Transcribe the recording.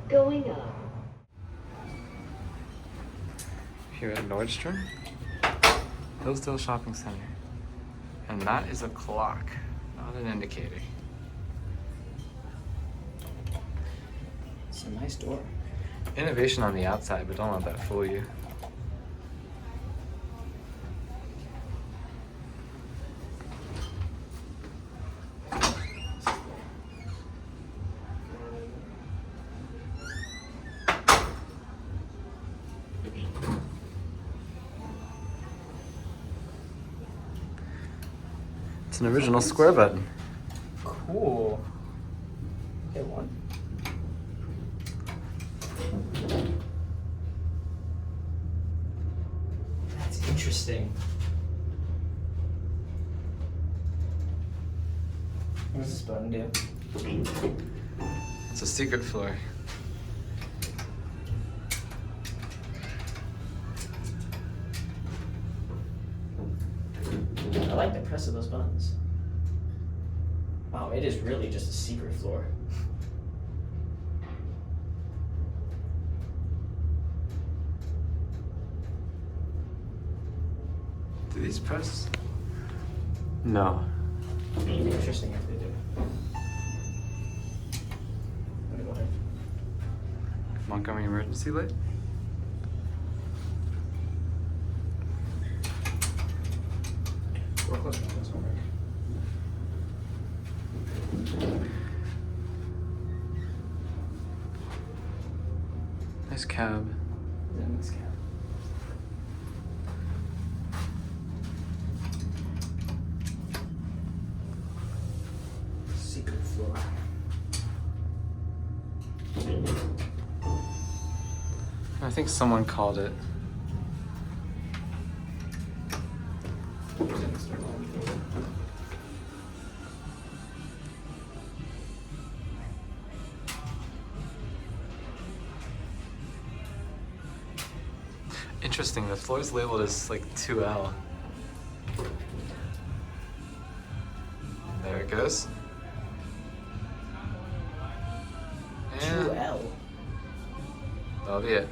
Going up. Here at Nordstrom, Hillsdale Shopping Center. And that is a clock, not an indicator. It's a nice door. Innovation on the outside, but don't let that fool you. It's an original square button. Cool. Hit one. That's interesting. What does this button do? It's a secret floor. I like the press of those buttons. Wow, it is really just a secret floor. Do these press? No. Interesting if they do. Let me go ahead. Montgomery emergency light? We're close enough, that's all right. Nice cab. Yeah, nice cab. Secret floor. I think someone called it. Interesting, the floor is labeled as like 2L. There it goes. And 2L. that'll be it.